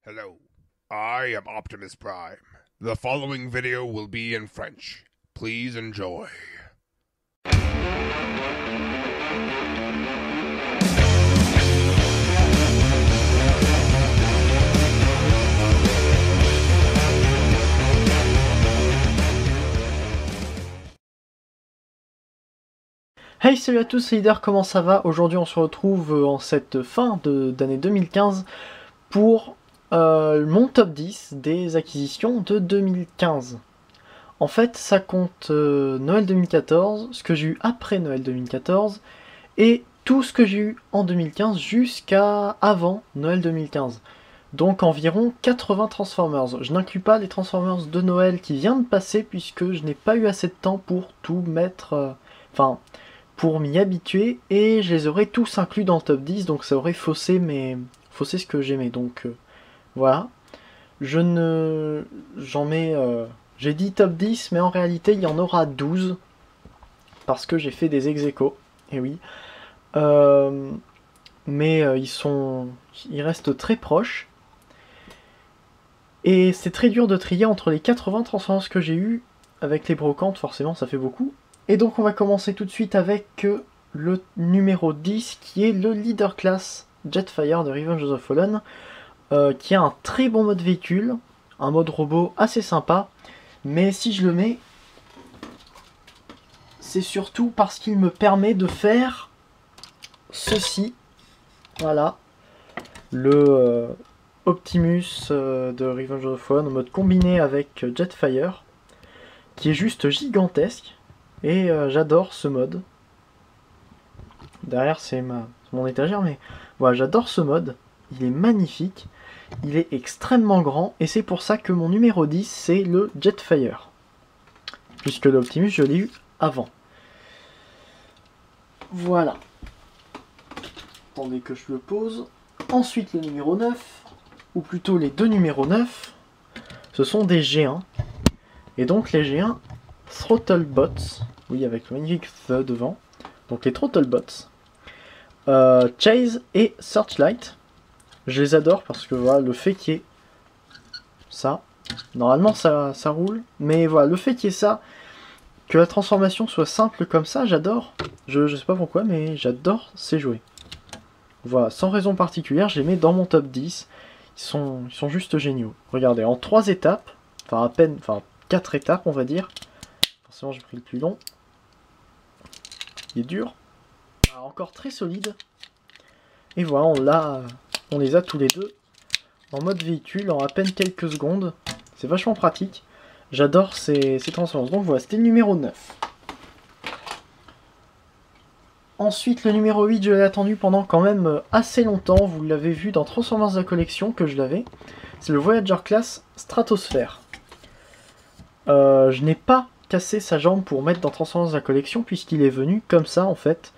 Hello, I am Optimus Prime. The following video will be in French. Please enjoy. Hey, salut à tous, c'est Leader, comment ça va? Aujourd'hui on se retrouve en cette fin d'année 2015 pour mon top 10 des acquisitions de 2015. En fait ça compte Noël 2014, ce que j'ai eu après Noël 2014 et tout ce que j'ai eu en 2015 jusqu'à avant Noël 2015. Donc environ 80 Transformers. Je n'inclus pas les Transformers de Noël qui vient de passer puisque je n'ai pas eu assez de temps pour tout mettre... pour m'y habituer, et je les aurais tous inclus dans le top 10, donc ça aurait faussé ce que j'aimais. Donc voilà. J'en mets... j'ai dit top 10, mais en réalité il y en aura 12, parce que j'ai fait des ex-aequo, et oui. Ils restent très proches. Et c'est très dur de trier entre les 80 transformations que j'ai eu, avec les brocantes, forcément ça fait beaucoup. Et donc on va commencer tout de suite avec le numéro 10 qui est le Leader Class Jetfire de Revenge of the Fallen, qui a un très bon mode véhicule, un mode robot assez sympa, mais si je le mets, c'est surtout parce qu'il me permet de faire ceci, voilà, le Optimus de Revenge of the Fallen en mode combiné avec Jetfire, qui est juste gigantesque. Et j'adore ce mode. Derrière c'est mon étagère, mais voilà, j'adore ce mode. Il est magnifique, il est extrêmement grand, et c'est pour ça que mon numéro 10 c'est le Jetfire. Puisque l'Optimus je l'ai eu avant. Voilà. Attendez que je le pose. Ensuite le numéro 9, ou plutôt les deux numéros 9, ce sont des G1. Et donc les G1 Throttlebots. Oui, avec le magnifique The devant. Donc les Throttlebots. Chase et Searchlight. Je les adore parce que voilà, le fait qu'il y ait ça. Normalement ça roule. Mais voilà, le fait qu'il y ait ça, que la transformation soit simple comme ça, j'adore. Je sais pas pourquoi, mais j'adore ces jouets. Voilà, sans raison particulière, je les mets dans mon top 10. Ils sont juste géniaux. Regardez, en 3 étapes, enfin 4 étapes on va dire. Forcément j'ai pris le plus long. Il est dur. Alors, encore très solide. Et voilà, on les a tous les deux en mode véhicule en à peine quelques secondes. C'est vachement pratique. J'adore ces transformations. Donc voilà, c'était le numéro 9. Ensuite, le numéro 8, je l'ai attendu pendant quand même assez longtemps. Vous l'avez vu dans Transformers de la collection que je l'avais. C'est le Voyager Class Stratosphère. Je n'ai pas cassé sa jambe pour mettre dans Transformers de la collection puisqu'il est venu comme ça en fait.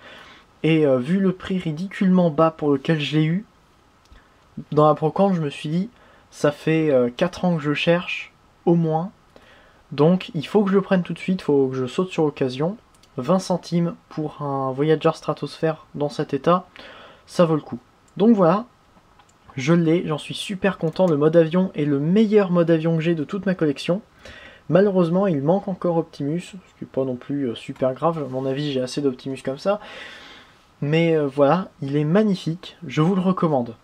Et vu le prix ridiculement bas pour lequel je l'ai eu, dans la brocante je me suis dit ça fait 4 ans que je cherche au moins, donc il faut que je le prenne tout de suite, il faut que je saute sur l'occasion. 20 centimes pour un Voyager Stratosphère dans cet état, ça vaut le coup. Donc voilà, je l'ai, j'en suis super content. Le mode avion est le meilleur mode avion que j'ai de toute ma collection. Malheureusement, il manque encore Optimus, ce qui n'est pas non plus super grave. À mon avis, j'ai assez d'Optimus comme ça. Mais voilà, il est magnifique, je vous le recommande.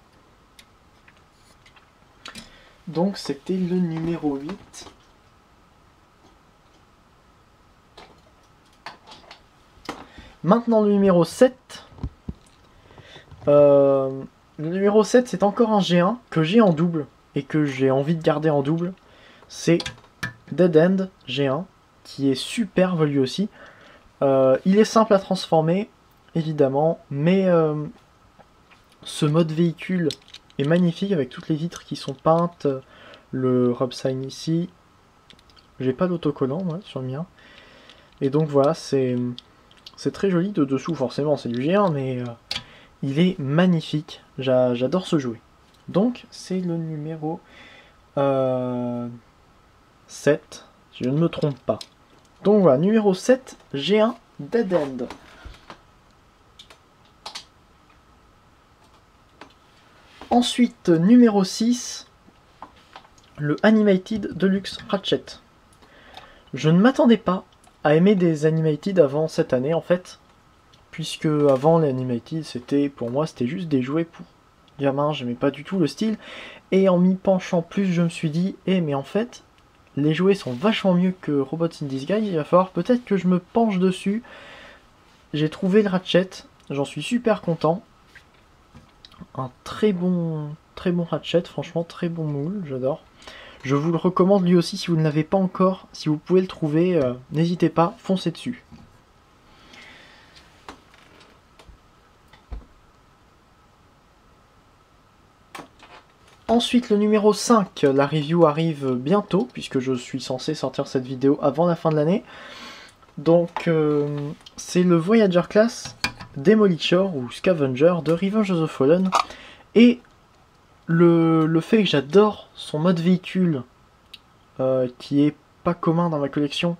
Donc, c'était le numéro 8. Maintenant, le numéro 7. Le numéro 7, c'est encore un G1 que j'ai en double et que j'ai envie de garder en double. C'est Dead End G1, qui est superbe lui aussi. Il est simple à transformer, évidemment, mais ce mode véhicule est magnifique avec toutes les vitres qui sont peintes, le Rob Sign ici. J'ai pas d'autocollant moi sur le mien. Et donc voilà, c'est très joli de dessous, forcément c'est du G1, mais il est magnifique. J'adore ce jouet. Donc c'est le numéro 7, si je ne me trompe pas. Donc voilà, numéro 7, G1 Dead End. Ensuite, numéro 6, le Animated Deluxe Ratchet. Je ne m'attendais pas à aimer des Animated avant cette année en fait, puisque avant les Animated c'était pour moi c'était juste des jouets pour gamins, j'aimais pas du tout le style, et en m'y penchant plus je me suis dit mais en fait les jouets sont vachement mieux que Robots in Disguise, il va falloir peut-être que je me penche dessus. J'ai trouvé le Ratchet, j'en suis super content, un très bon Ratchet, franchement très bon moule, j'adore. Je vous le recommande lui aussi si vous ne l'avez pas encore, si vous pouvez le trouver, n'hésitez pas, foncez dessus. Ensuite le numéro 5, la review arrive bientôt, puisque je suis censé sortir cette vidéo avant la fin de l'année. Donc c'est le Voyager Class Demolition ou Scavenger de Revenge of the Fallen. Et le fait que j'adore son mode véhicule, qui est pas commun dans ma collection,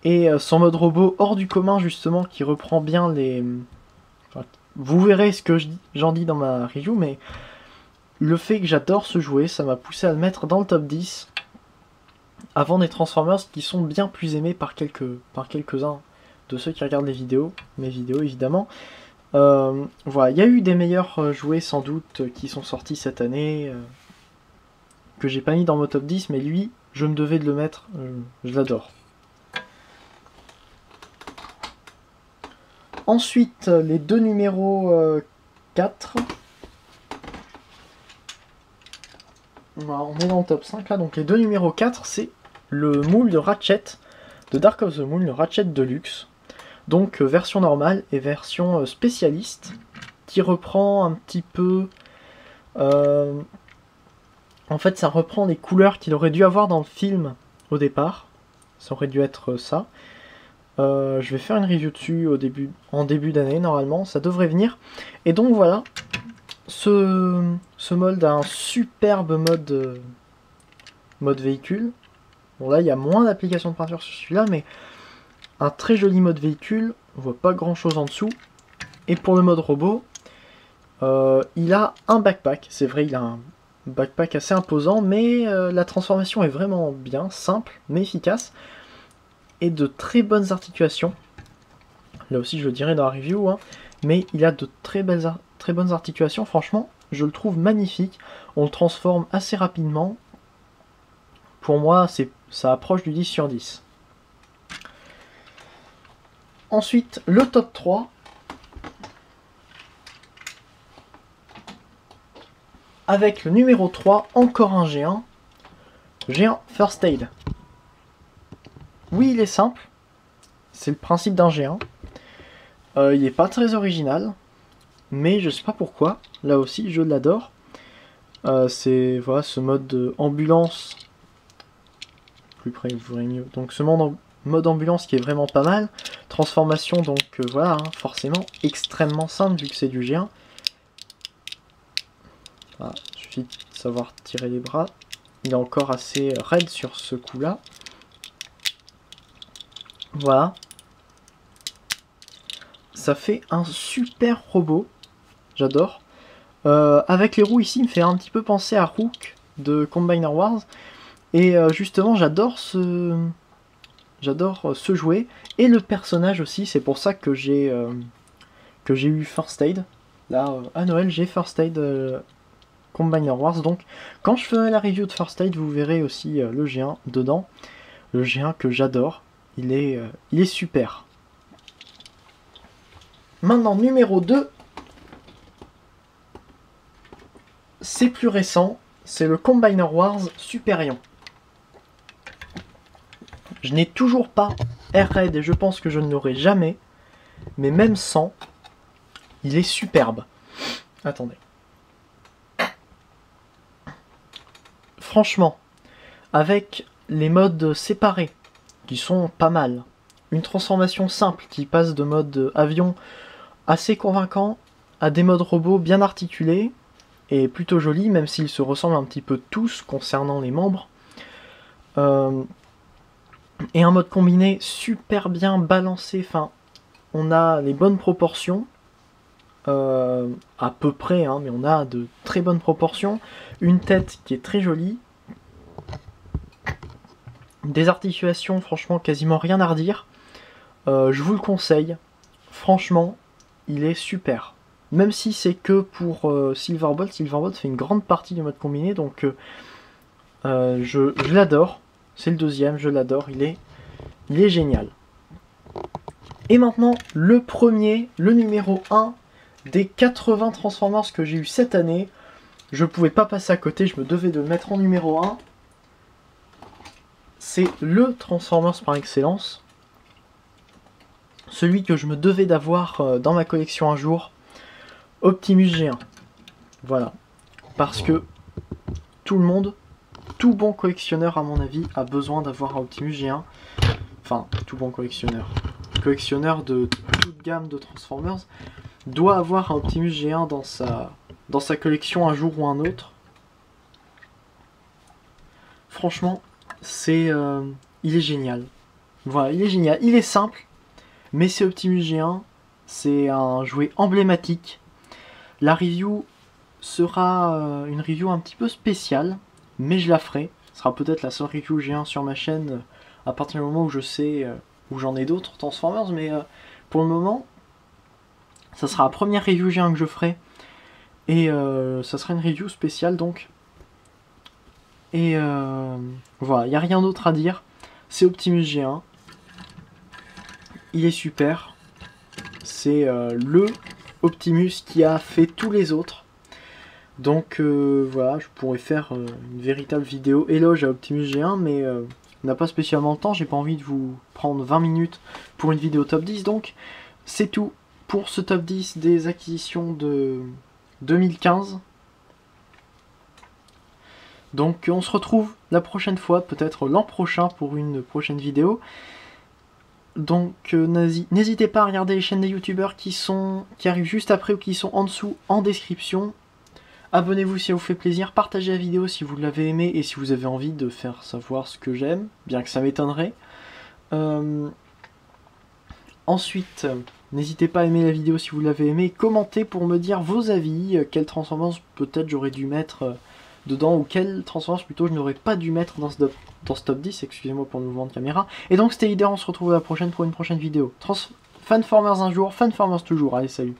et son mode robot hors du commun justement, qui reprend bien les... Enfin, vous verrez ce que j'en dis dans ma review, mais le fait que j'adore ce jouet, ça m'a poussé à le mettre dans le top 10 avant des Transformers qui sont bien plus aimés par quelques-uns de ceux qui regardent les vidéos, mes vidéos évidemment. Voilà, il y a eu des meilleurs jouets sans doute qui sont sortis cette année, que j'ai pas mis dans mon top 10, mais lui, je me devais de le mettre, je l'adore. Ensuite, les deux numéros 4. Voilà, on est dans le top 5 là, donc les deux numéros 4, c'est le moule de Ratchet, de Dark of the Moon, le Ratchet Deluxe. Donc version normale et version spécialiste, qui reprend un petit peu... en fait, ça reprend les couleurs qu'il aurait dû avoir dans le film au départ. Ça aurait dû être ça. Je vais faire une review dessus en début d'année, normalement, ça devrait venir. Et donc voilà, ce mold a un superbe mode véhicule. Bon là, il y a moins d'applications de peinture sur celui-là, mais un très joli mode véhicule. On voit pas grand-chose en dessous. Et pour le mode robot, il a un backpack. C'est vrai, il a un backpack assez imposant, mais la transformation est vraiment bien, simple, mais efficace. Et de très bonnes articulations. Là aussi, je le dirai dans la review, hein, mais il a de très bonnes articulations. Franchement, je le trouve magnifique. On le transforme assez rapidement. Pour moi, ça approche du 10 sur 10. Ensuite, le top 3. Avec le numéro 3, encore un géant. Géant First Aid. Oui, il est simple. C'est le principe d'un géant. Il n'est pas très original. Mais je sais pas pourquoi. Là aussi, je l'adore. C'est voilà, ce mode ambulance. Plus près, vous verrez mieux. Donc ce mode ambulance qui est vraiment pas mal. Transformation, donc voilà, hein, forcément extrêmement simple vu que c'est du géant. Voilà, il suffit de savoir tirer les bras. Il est encore assez raide sur ce coup-là. Voilà. Ça fait un super robot. J'adore. Avec les roues ici, il me fait un petit peu penser à Rook de Combiner Wars. Et justement, j'adore ce jouet. Et le personnage aussi, c'est pour ça que j'ai eu First Aid. Là, à Noël, j'ai First Aid Combiner Wars. Donc, quand je ferai la review de First Aid, vous verrez aussi le géant dedans. Le géant que j'adore. Il est super. Maintenant, numéro 2. C'est plus récent. C'est le Combiner Wars Superion. Je n'ai toujours pas Airhead et je pense que je ne l'aurai jamais. Mais même sans, il est superbe. Attendez. Franchement, avec les modes séparés, qui sont pas mal, une transformation simple qui passe de mode avion assez convaincant à des modes robots bien articulés et plutôt jolis, même s'ils se ressemblent un petit peu tous concernant les membres. Et un mode combiné super bien balancé, enfin, on a les bonnes proportions, à peu près, hein, mais on a de très bonnes proportions, une tête qui est très jolie, Des articulations, franchement, quasiment rien à redire. Je vous le conseille. Franchement, il est super. Même si c'est que pour Silverbolt. Silverbolt fait une grande partie du mode combiné, donc je l'adore. C'est le deuxième, je l'adore. Il est génial. Et maintenant, le premier, le numéro 1 des 80 Transformers que j'ai eu cette année. Je pouvais pas passer à côté, je me devais de le mettre en numéro 1. C'est le Transformers par excellence. Celui que je me devais d'avoir dans ma collection un jour. Optimus G1. Voilà. Parce que tout le monde, tout bon collectionneur à mon avis, a besoin d'avoir un Optimus G1. Enfin, tout bon collectionneur. Collectionneur de toute gamme de Transformers doit avoir un Optimus G1 dans sa collection un jour ou un autre. Franchement, il est génial. Voilà, il est génial. Il est simple, mais c'est Optimus G1. C'est un jouet emblématique. La review sera une review un petit peu spéciale, mais je la ferai. Ce sera peut-être la seule review G1 sur ma chaîne à partir du moment où je sais où j'en ai d'autres Transformers, mais pour le moment, ça sera la première review G1 que je ferai. Et ça sera une review spéciale donc. Et voilà, il n'y a rien d'autre à dire. C'est Optimus G1. Il est super. C'est le Optimus qui a fait tous les autres. Donc voilà, je pourrais faire une véritable vidéo éloge à Optimus G1, mais on n'a pas spécialement le temps. J'ai pas envie de vous prendre 20 minutes pour une vidéo top 10. Donc c'est tout pour ce top 10 des acquisitions de 2015. Donc on se retrouve la prochaine fois, peut-être l'an prochain pour une prochaine vidéo. Donc n'hésitez pas à regarder les chaînes des youtubeurs qui arrivent juste après ou qui sont en dessous en description. Abonnez-vous si ça vous fait plaisir, partagez la vidéo si vous l'avez aimé et si vous avez envie de faire savoir ce que j'aime, bien que ça m'étonnerait. Ensuite, n'hésitez pas à aimer la vidéo si vous l'avez aimé, commentez pour me dire vos avis, quel Transformers peut-être j'aurais dû mettre dedans, ou quel Transformers plutôt je n'aurais pas dû mettre dans ce top 10, excusez-moi pour le mouvement de caméra. Et donc c'était Leader, on se retrouve à la prochaine pour une prochaine vidéo. Fanformers un jour, Fanformers toujours, allez salut.